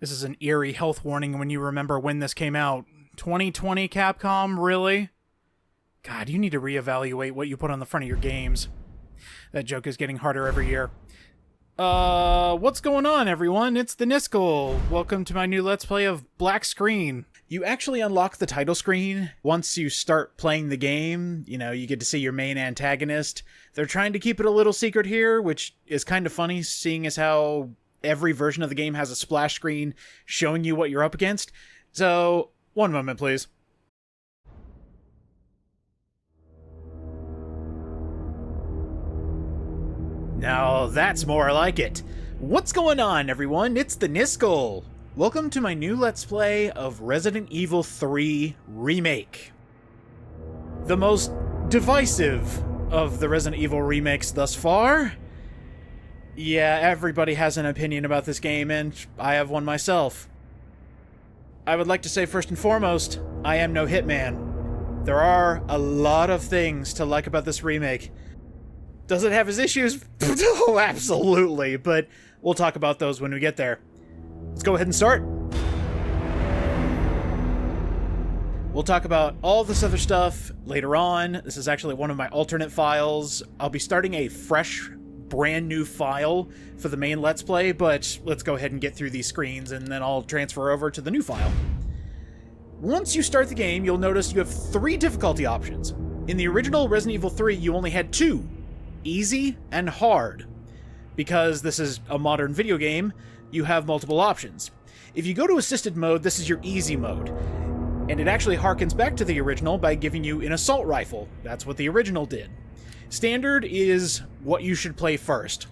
This is an eerie health warning when you remember when this came out. 2020, Capcom? Really? God, you need to reevaluate what you put on the front of your games. That joke is getting harder every year. What's going on, everyone? It's the Niskel. Welcome to my new Let's Play of Black Screen. You actually unlock the title screen once you start playing the game. You know, you get to see your main antagonist. They're trying to keep it a little secret here, which is kind of funny, seeing as how every version of the game has a splash screen showing you what you're up against. So, one moment, please. Now that's more like it. What's going on, everyone? It's the Niskel. Welcome to my new Let's Play of Resident Evil 3 Remake. The most divisive of the Resident Evil remakes thus far. Yeah, everybody has an opinion about this game, and I have one myself. I would like to say first and foremost, I am no hitman. There are a lot of things to like about this remake. Does it have its issues? Oh, absolutely, but we'll talk about those when we get there. Let's go ahead and start. We'll talk about all this other stuff later on. This is actually one of my alternate files. I'll be starting a fresh, brand new file for the main Let's Play, but let's go ahead and get through these screens and then I'll transfer over to the new file. Once you start the game, you'll notice you have 3 difficulty options. In the original Resident Evil 3, you only had 2. Easy and hard. Because this is a modern video game, you have multiple options. If you go to assisted mode, this is your easy mode. And it actually harkens back to the original by giving you an assault rifle. That's what the original did. Standard is what you should play first.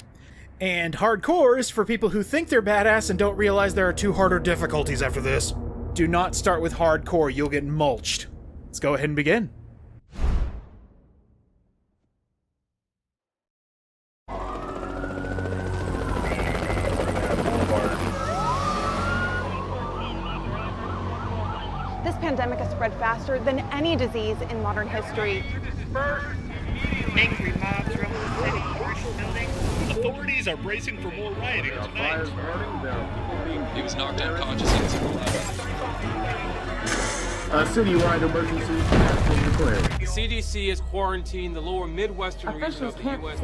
And hardcore is for people who think they're badass and don't realize there are 2 harder difficulties after this. Do not start with hardcore, you'll get mulched. Let's go ahead and begin. This pandemic has spread faster than any disease in modern history. Angry mobs roam the city, commercial buildings. Authorities are bracing for more rioting tonight. He was knocked unconscious in A citywide emergency has been declared. The CDC has quarantined the lower Midwestern region of the U.S.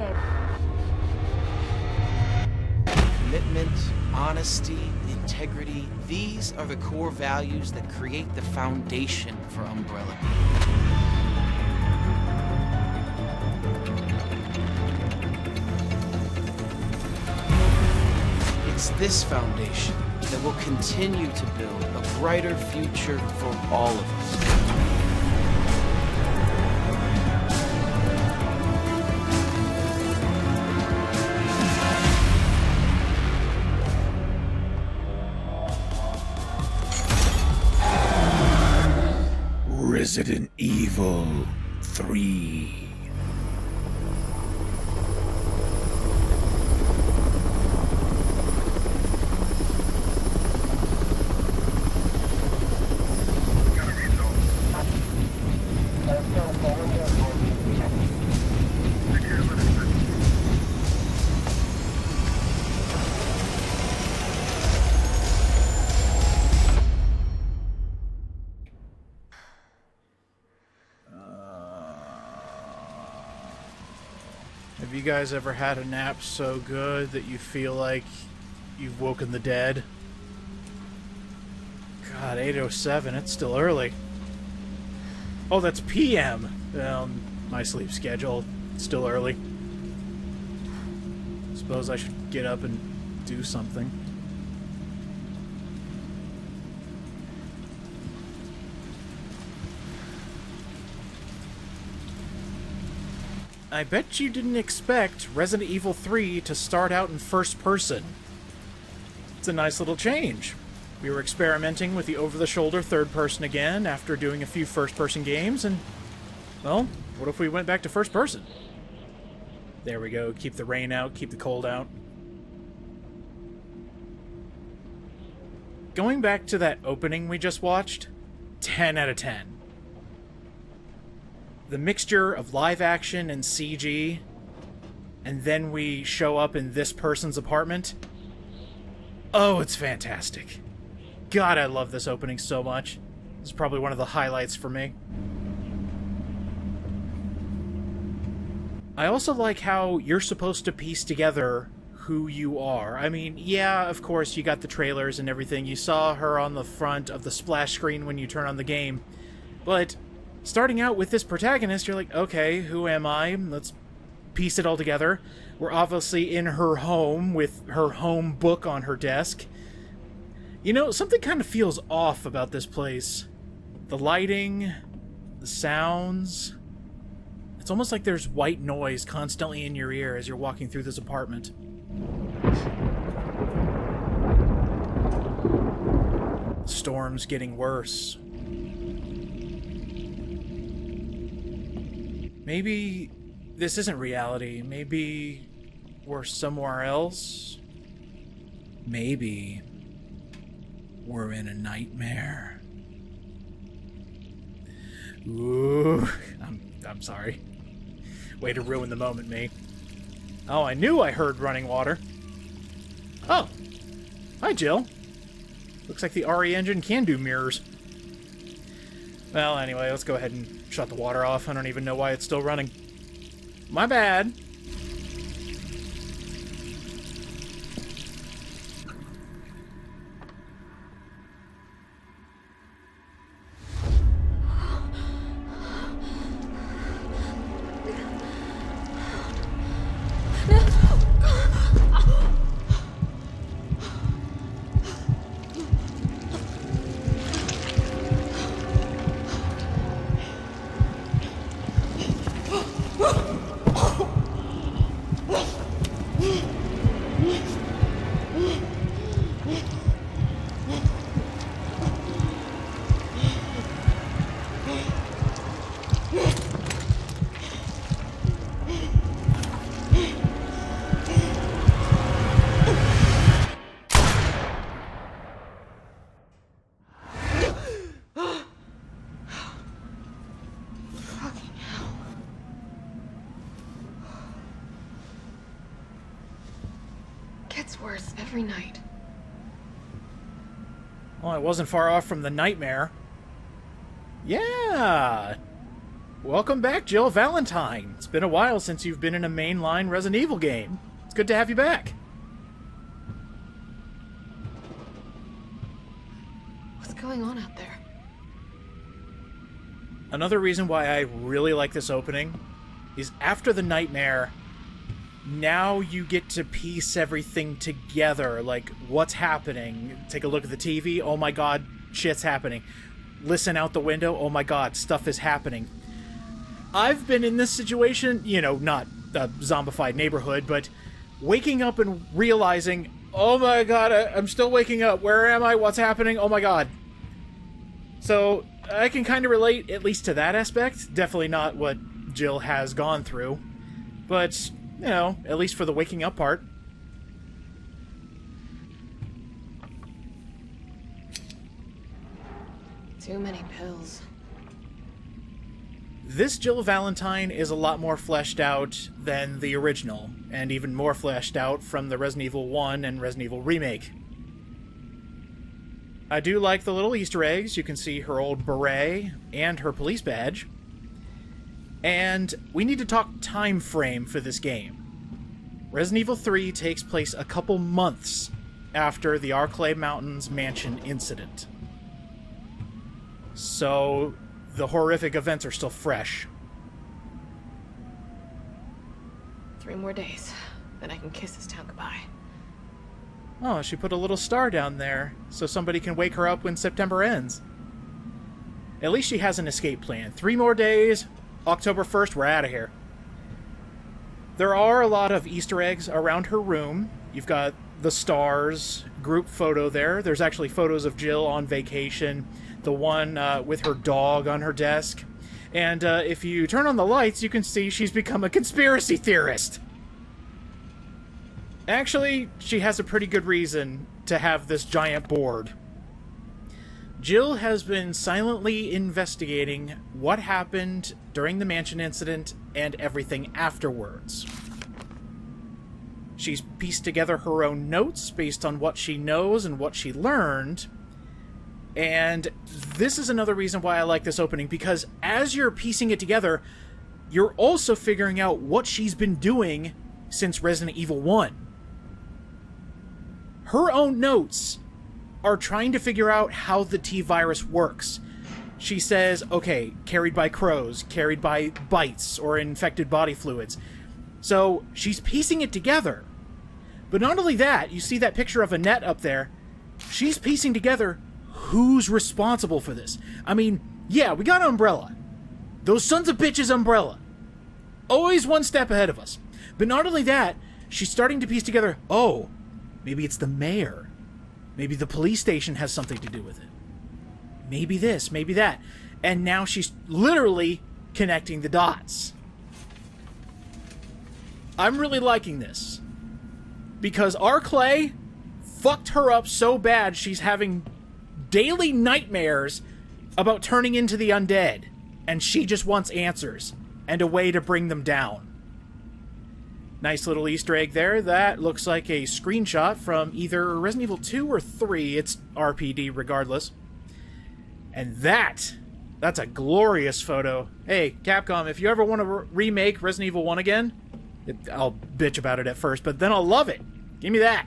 Commitment, honesty, integrity, these are the core values that create the foundation for Umbrella. It's this foundation that will continue to build a brighter future for all of us. Resident Evil 3. Have you guys ever had a nap so good that you feel like you've woken the dead? God, 8:07, it's still early. Oh, that's PM. Well, my sleep schedule, it's still early. Suppose I should get up and do something. I bet you didn't expect Resident Evil 3 to start out in first person. It's a nice little change. We were experimenting with the over-the-shoulder third person again after doing a few first-person games, and, well, what if we went back to first person? There we go, keep the rain out, keep the cold out. Going back to that opening we just watched, 10 out of 10. The mixture of live action and CG, and then we show up in this person's apartment. Oh, it's fantastic. God, I love this opening so much. This is probably one of the highlights for me. I also like how you're supposed to piece together who you are. I mean, yeah, of course, you got the trailers and everything. You saw her on the front of the splash screen when you turn on the game. But starting out with this protagonist, you're like, okay, who am I? Let's piece it all together. We're obviously in her home with her home book on her desk. You know, something kind of feels off about this place. The lighting, the sounds. It's almost like there's white noise constantly in your ear as you're walking through this apartment. The storm's getting worse. Maybe this isn't reality. Maybe we're somewhere else. Maybe we're in a nightmare. Ooh, I'm sorry. Way to ruin the moment, me. Oh, I knew I heard running water. Oh, hi, Jill. Looks like the RE engine can do mirrors. Well, anyway, let's go ahead and shut the water off. I don't even know why it's still running. My bad. Gets worse every night. Well, I wasn't far off from the nightmare. Yeah! Welcome back, Jill Valentine. It's been a while since you've been in a mainline Resident Evil game. It's good to have you back. What's going on out there? Another reason why I really like this opening is after the nightmare, now you get to piece everything together. Like, what's happening? Take a look at the TV. Oh my god, shit's happening. Listen out the window. Oh my god, stuff is happening. I've been in this situation, you know, not a zombified neighborhood, but waking up and realizing, oh my god, I'm still waking up. Where am I? What's happening? Oh my god. So, I can kind of relate, at least to that aspect. Definitely not what Jill has gone through. But, you know, at least for the waking up part. Too many pills. This Jill Valentine is a lot more fleshed out than the original, and even more fleshed out from the Resident Evil 1 and Resident Evil Remake. I do like the little Easter eggs. You can see her old beret and her police badge. And we need to talk time frame for this game. Resident Evil 3 takes place a couple months after the Arclay Mountains mansion incident. So the horrific events are still fresh. 3 more days, then I can kiss this town goodbye. Oh, she put a little star down there so somebody can wake her up when September ends. At least she has an escape plan. 3 more days, October 1st, we're out of here. There are a lot of Easter eggs around her room. You've got the stars group photo there. There's actually photos of Jill on vacation. The one with her dog on her desk. And if you turn on the lights, you can see she's become a conspiracy theorist. Actually, she has a pretty good reason to have this giant board. Jill has been silently investigating what happened during the mansion incident and everything afterwards. She's pieced together her own notes based on what she knows and what she learned, And this is another reason why I like this opening, because as you're piecing it together, you're also figuring out what she's been doing since Resident Evil 1. Her own notes are trying to figure out how the T-virus works. She says, okay, carried by crows, carried by bites, or infected body fluids. So she's piecing it together. But not only that, you see that picture of Annette up there. She's piecing together who's responsible for this. I mean, yeah, we got Umbrella. Those sons of bitches Umbrella. Always one step ahead of us. But not only that, she's starting to piece together, oh, maybe it's the mayor. Maybe the police station has something to do with it. Maybe this, maybe that. And now she's literally connecting the dots. I'm really liking this. Because our Clay fucked her up so bad she's having daily nightmares about turning into the undead. And she just wants answers and a way to bring them down. Nice little Easter egg there. That looks like a screenshot from either Resident Evil 2 or 3. It's RPD regardless. And that's a glorious photo. Hey, Capcom, if you ever want to remake Resident Evil 1 again, I'll bitch about it at first, but then I'll love it. Give me that.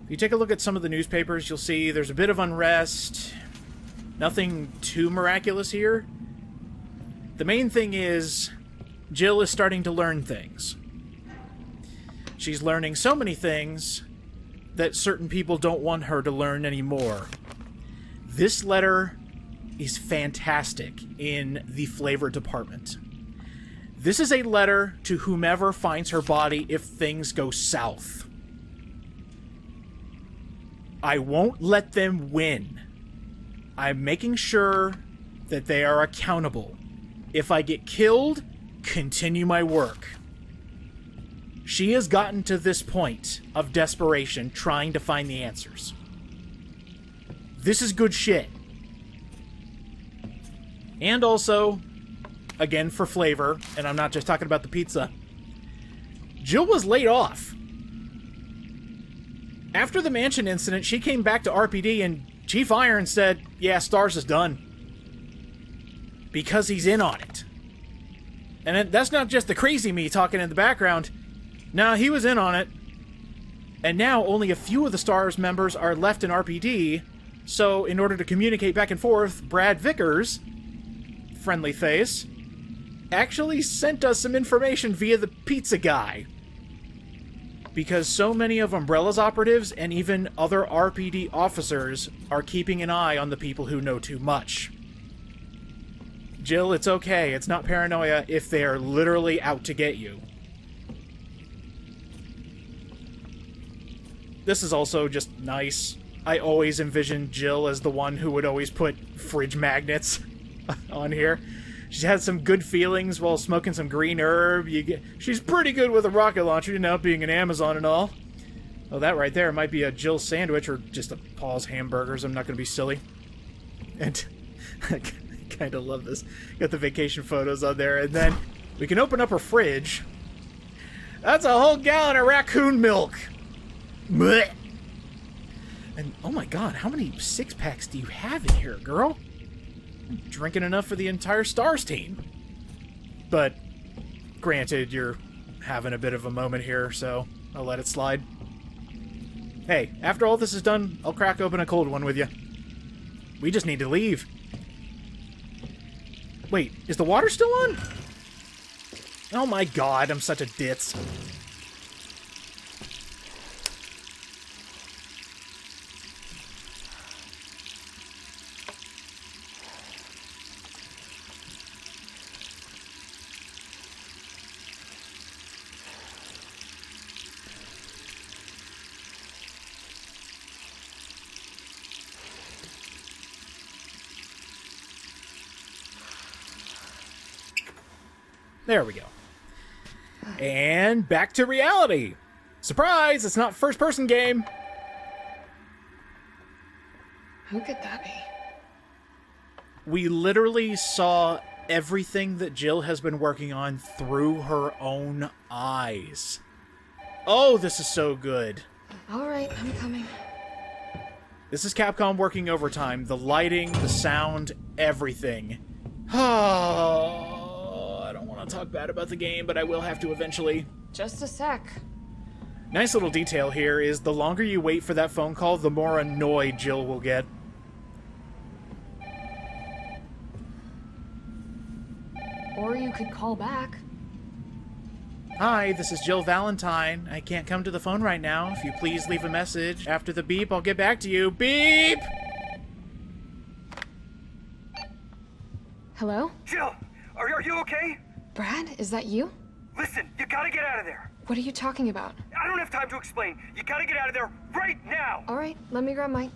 If you take a look at some of the newspapers, you'll see there's a bit of unrest. Nothing too miraculous here. The main thing is Jill is starting to learn things. She's learning so many things that certain people don't want her to learn anymore. This letter is fantastic in the flavor department. This is a letter to whomever finds her body if things go south. I won't let them win. I'm making sure that they are accountable. If I get killed, continue my work. She has gotten to this point of desperation trying to find the answers. This is good shit. And also, again for flavor, and I'm not just talking about the pizza, Jill was laid off. After the mansion incident, she came back to RPD and Chief Iron said, yeah, Stars is done. Because he's in on it. And that's not just the crazy me talking in the background. No, he was in on it. And now only a few of the Stars members are left in RPD, so in order to communicate back and forth, Brad Vickers, friendly face, actually sent us some information via the pizza guy. Because so many of Umbrella's operatives and even other RPD officers are keeping an eye on the people who know too much. Jill, it's okay. It's not paranoia if they are literally out to get you. This is also just nice. I always envisioned Jill as the one who would always put fridge magnets on here. She's had some good feelings while smoking some green herb. She's pretty good with a rocket launcher, you know, being an Amazon and all. Oh, that right there might be a Jill sandwich or just a Paul's Hamburgers. I'm not going to be silly. And I kind of love this. Got the vacation photos on there. And then we can open up her fridge. That's a whole gallon of raccoon milk. Blech. And oh my god, how many six-packs do you have in here, girl? I'm drinking enough for the entire Stars team. But granted, you're having a bit of a moment here, so I'll let it slide. Hey, after all this is done, I'll crack open a cold one with you. We just need to leave. Wait, is the water still on? Oh my god, I'm such a ditz. There we go. And back to reality. Surprise, it's not first-person game. Who could that be? We literally saw everything that Jill has been working on through her own eyes. Oh, this is so good. All right, I'm coming. This is Capcom working overtime. The lighting, the sound, everything. Oh, I don't want to talk bad about the game, but I will have to eventually. Just a sec. Nice little detail here is the longer you wait for that phone call, the more annoyed Jill will get. Or you could call back. Hi, this is Jill Valentine. I can't come to the phone right now. If you please leave a message. After the beep, I'll get back to you. Beep! Hello? Jill, are you okay? Brad, is that you? Listen, you gotta get out of there. What are you talking about? I don't have time to explain. You gotta get out of there right now. All right, let me grab my...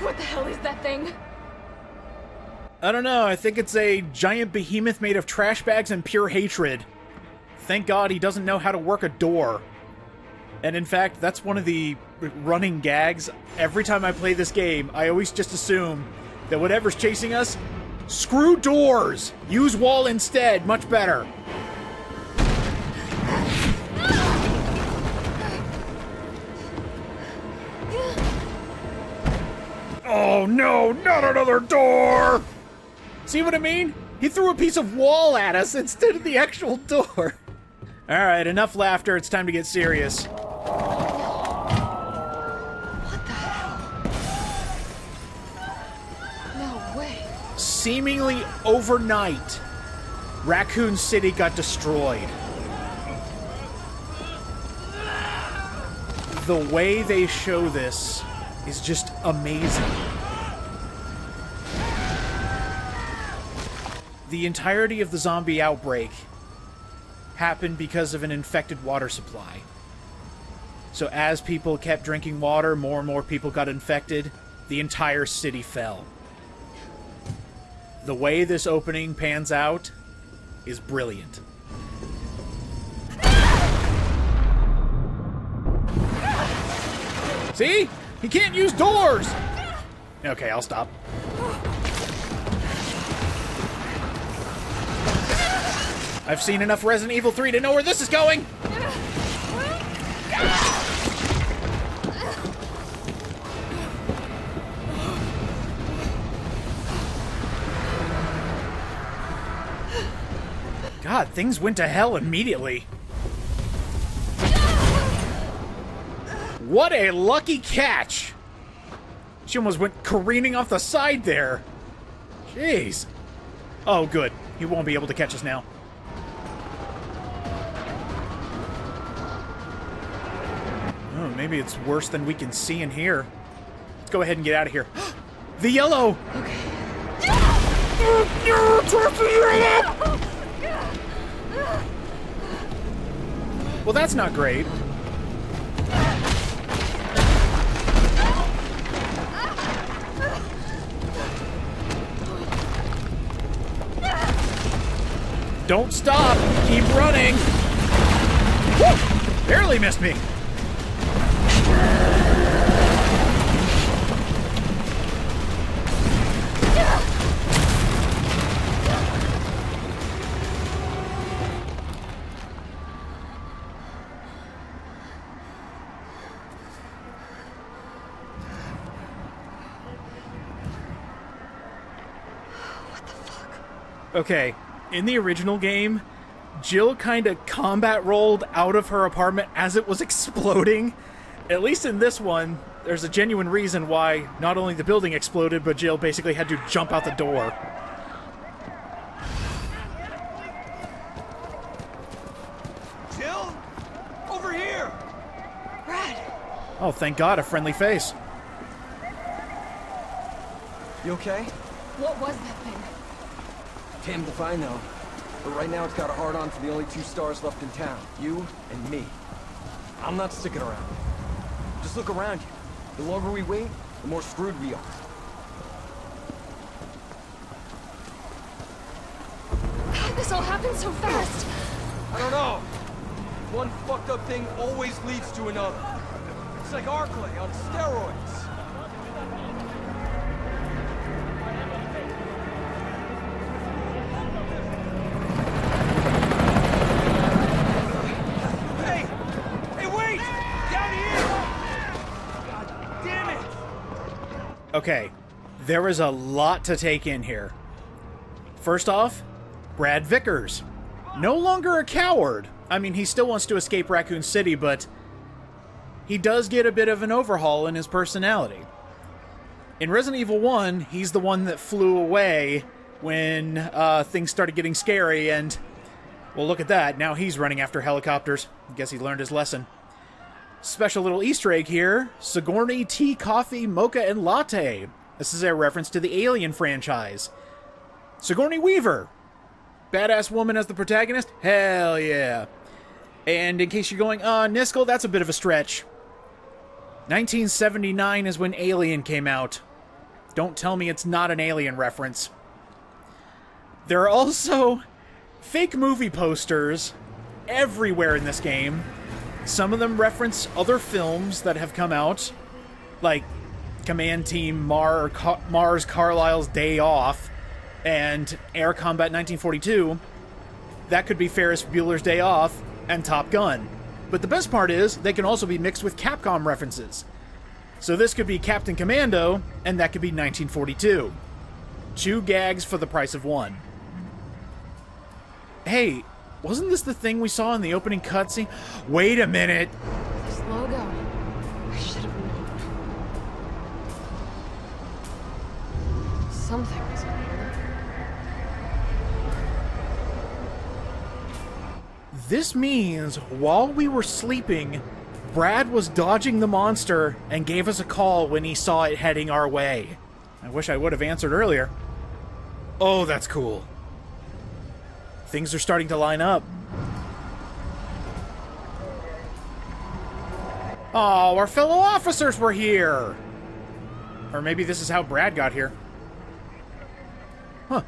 What the hell is that thing? I don't know, I think it's a giant behemoth made of trash bags and pure hatred. Thank God he doesn't know how to work a door. And in fact, that's one of the running gags. Every time I play this game, I always just assume that whatever's chasing us, screw doors! Use wall instead, much better. Oh no, not another door! See what I mean? He threw a piece of wall at us instead of the actual door. Alright, enough laughter, it's time to get serious. What the hell? No way. Seemingly overnight, Raccoon City got destroyed. The way they show this is just amazing. The entirety of the zombie outbreak happened because of an infected water supply. So as people kept drinking water, more and more people got infected. The entire city fell. The way this opening pans out is brilliant. See? He can't use doors! Okay, I'll stop. I've seen enough Resident Evil 3 to know where this is going! God, things went to hell immediately. What a lucky catch! She almost went careening off the side there. Jeez. Oh, good. He won't be able to catch us now. Oh, maybe it's worse than we can see and hear. Let's go ahead and get out of here. The yellow! Okay. Well, that's not great. Don't stop! Keep running! Woo! Barely missed me! Okay, in the original game, Jill kind of combat rolled out of her apartment as it was exploding. At least in this one, there's a genuine reason why not only the building exploded, but Jill basically had to jump out the door. Jill? Over here! Brad! Oh, thank God, a friendly face. You okay? What was that thing? Damned if I know. But right now it's got a hard-on for the only two stars left in town. You and me. I'm not sticking around. Just look around you. The longer we wait, the more screwed we are. How'd this all happen so fast? I don't know. One fucked up thing always leads to another. It's like Arclay on steroids. Okay, there is a lot to take in here. First off, Brad Vickers. No longer a coward. I mean, he still wants to escape Raccoon City, but he does get a bit of an overhaul in his personality. In Resident Evil 1, he's the one that flew away when things started getting scary, and, well, look at that. Now he's running after helicopters. I guess he learned his lesson. Special little Easter egg here. Sigourney tea, coffee, mocha, and latte. This is a reference to the Alien franchise. Sigourney Weaver. Badass woman as the protagonist? Hell yeah. And in case you're going, Niskel, that's a bit of a stretch. 1979 is when Alien came out. Don't tell me it's not an Alien reference. There are also fake movie posters everywhere in this game. Some of them reference other films that have come out, like Command Team Mars Carlisle's Day Off and Air Combat 1942. That could be Ferris Bueller's Day Off and Top Gun. But the best part is, they can also be mixed with Capcom references. So this could be Captain Commando, and that could be 1942. 2 gags for the price of 1. Hey, wasn't this the thing we saw in the opening cutscene? Wait a minute! This logo. I should have known. Something was in here. This means while we were sleeping, Brad was dodging the monster and gave us a call when he saw it heading our way. I wish I would have answered earlier. Oh, that's cool. Things are starting to line up. Oh, our fellow officers were here! Or maybe this is how Brad got here. Huh.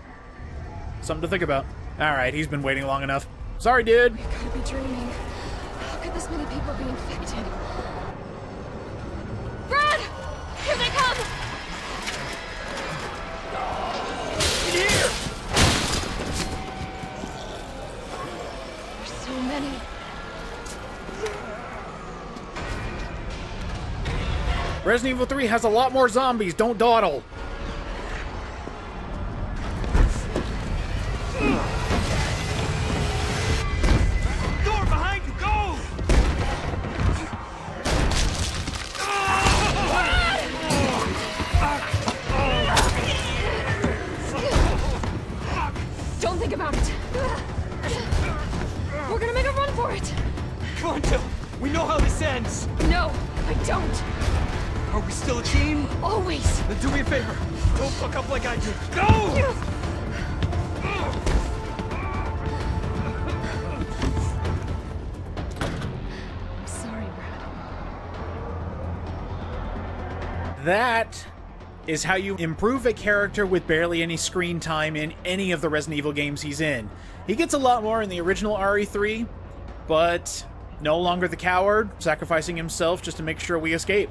Something to think about. Alright, he's been waiting long enough. Sorry, dude. We gotta be dreaming. How could this many people be infected? Brad! Here they come! Here! There's so many. Resident Evil 3 has a lot more zombies. Don't dawdle. Door behind you, go! Don't think about it. We're gonna make a run for it. Come on, Jill. We know how this ends. No, I don't. Are we still a team? Always. Then do me a favor. Don't fuck up like I do. Go! I'm sorry, Brad. That is how you improve a character with barely any screen time in any of the Resident Evil games he's in. He gets a lot more in the original RE3, but no longer the coward, sacrificing himself just to make sure we escape.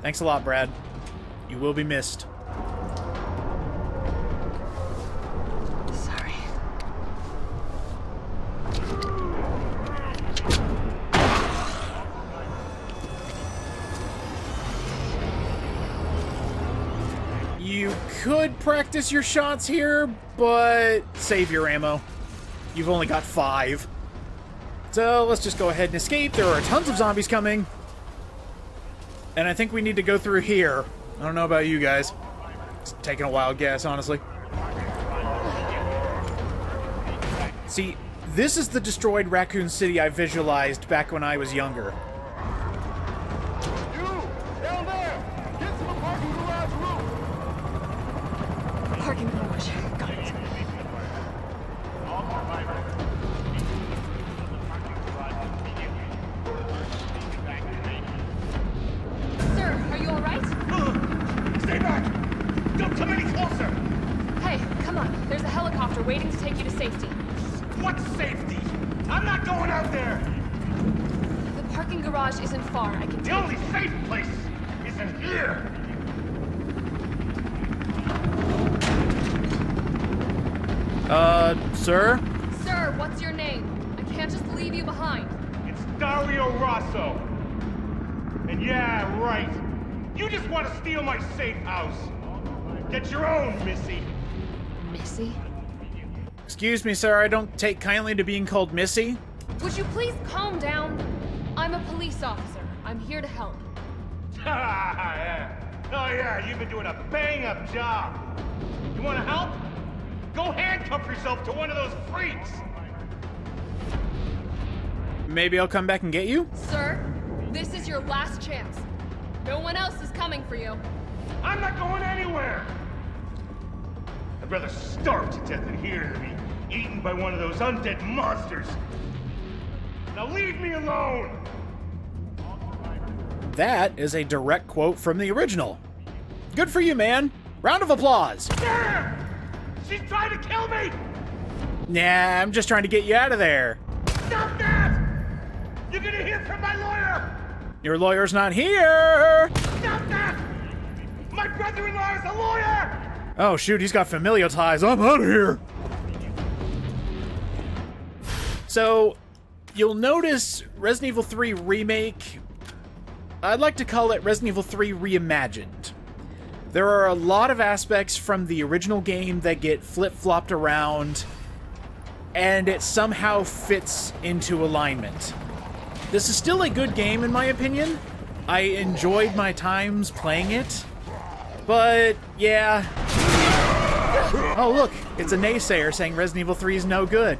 Thanks a lot, Brad. You will be missed. Sorry. You could practice your shots here, but save your ammo. You've only got 5. So let's just go ahead and escape. There are tons of zombies coming. And I think we need to go through here. I don't know about you guys. It's taking a wild guess, honestly. See, this is the destroyed Raccoon City I visualized back when I was younger. You! Down there! Get to the parking garage roof! Parking garage. Got it. waiting to take you to safety. What safety? I'm not going out there! The parking garage isn't far. I can The only safe place is in here! Sir? Sir, what's your name? I can't just leave you behind. It's Dario Rosso. And yeah, right. You just want to steal my safe house. Get your own, Missy. Missy? Excuse me, sir, I don't take kindly to being called Missy. Would you please calm down? I'm a police officer. I'm here to help. Yeah. Oh yeah, you've been doing a bang-up job. You want to help? Go handcuff yourself to one of those freaks! Maybe I'll come back and get you? Sir, this is your last chance. No one else is coming for you. I'm not going anywhere! I'd rather starve to death than here than be eaten by one of those undead monsters. Now leave me alone! That is a direct quote from the original. Good for you, man. Round of applause. Damn! She's trying to kill me! Nah, I'm just trying to get you out of there. Stop that! You're gonna hear from my lawyer! Your lawyer's not here! Stop that! My brother-in-law is a lawyer! Oh shoot, he's got familial ties. I'm out of here! So, you'll notice Resident Evil 3 Remake, I'd like to call it Resident Evil 3 Reimagined. There are a lot of aspects from the original game that get flip-flopped around, and it somehow fits into alignment. This is still a good game, in my opinion. I enjoyed my times playing it, but yeah. Oh look, it's a naysayer saying Resident Evil 3 is no good.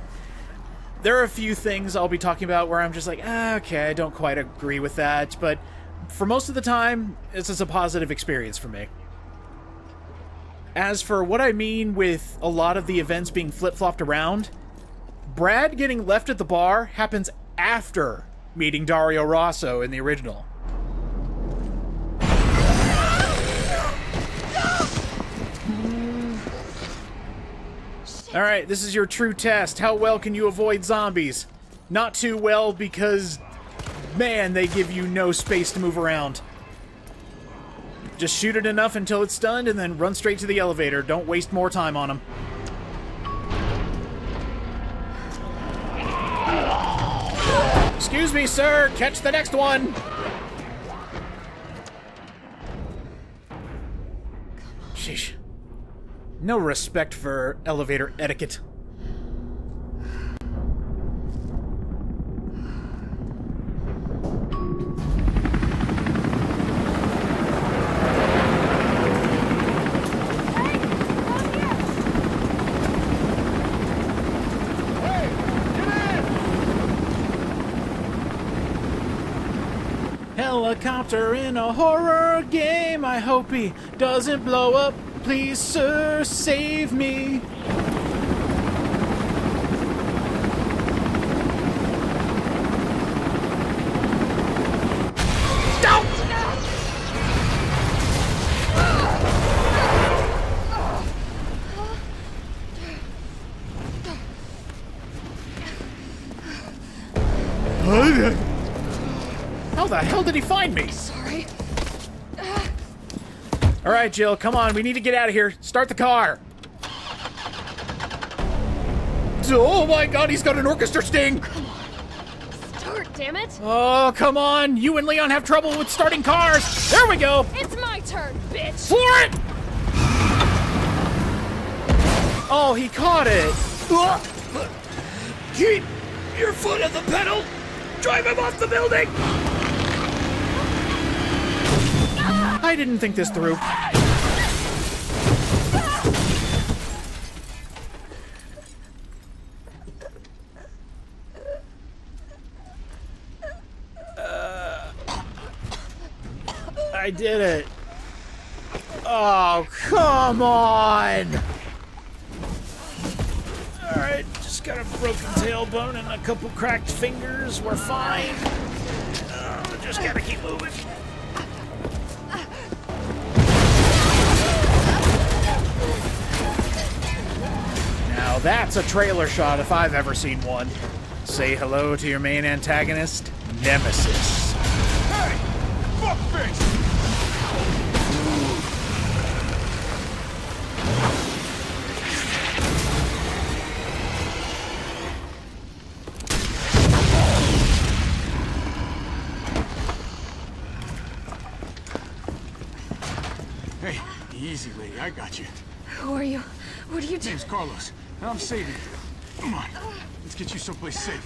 There are a few things I'll be talking about where I'm just like, okay, I don't quite agree with that, but for most of the time, this is a positive experience for me. As for what I mean with a lot of the events being flip-flopped around, Brad getting left at the bar happens after meeting Dario Rosso in the original. Alright, this is your true test. How well can you avoid zombies? Not too well because, man, they give you no space to move around. Just shoot it enough until it's stunned and then run straight to the elevator. Don't waste more time on them. Excuse me, sir. Catch the next one. Sheesh. No respect for elevator etiquette. Helicopter in a horror game. I hope he doesn't blow up. Please, sir, save me. Don't! How the hell did he find me? Sorry. All right, Jill, come on. We need to get out of here. Start the car. Oh my god, he's got an orchestra sting. Come on. Start, damn it. Oh, come on. You and Leon have trouble with starting cars. There we go. It's my turn, bitch. Floor it. Oh, he caught it. Keep your foot on the pedal. Drive him off the building. I didn't think this through. I did it. Oh, come on. Alright, just got a broken tailbone and a couple cracked fingers. We're fine. Just gotta keep moving. Now Now that's a trailer shot if I've ever seen one. Say hello to your main antagonist, Nemesis. Hey! Fuckface! Hey, easy, lady. I got you. Who are you? What are you doing? Name's Carlos, and I'm saving you. Come on, let's get you someplace safe.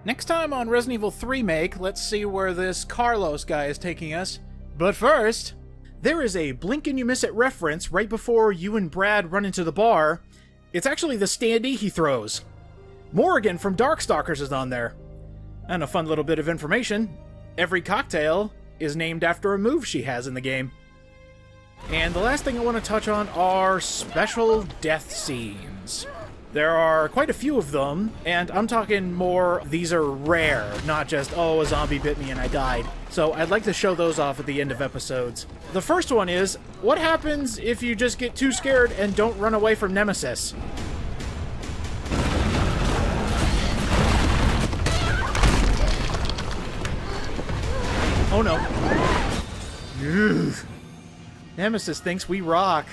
Next time on Resident Evil 3 Remake, let's see where this Carlos guy is taking us. But first, there is a blink and you miss it reference right before you and Brad run into the bar. It's actually the standee he throws. Morrigan from Darkstalkers is on there. And a fun little bit of information, every cocktail is named after a move she has in the game. And the last thing I want to touch on are special death scenes. There are quite a few of them, and I'm talking more, these are rare, not just, oh, a zombie bit me and I died. So I'd like to show those off at the end of episodes. The first one is, what happens if you just get too scared and don't run away from Nemesis? Oh no. Ugh. Nemesis thinks we rock.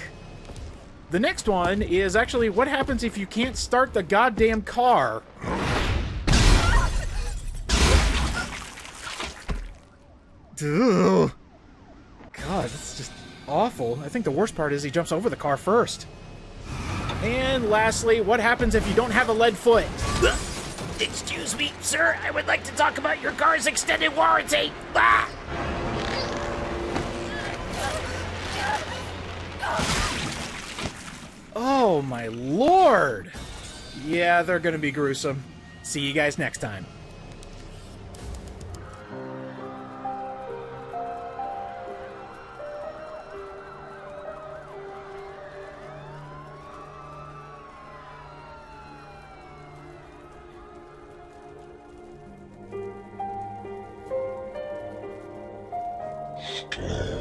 The next one is actually what happens if you can't start the goddamn car. Ugh. God, that's just awful. I think the worst part is he jumps over the car first. And lastly, what happens if you don't have a lead foot? Excuse me, sir. I would like to talk about your car's extended warranty. Ah! Oh my lord! Yeah, they're gonna be gruesome. See you guys next time. Stop.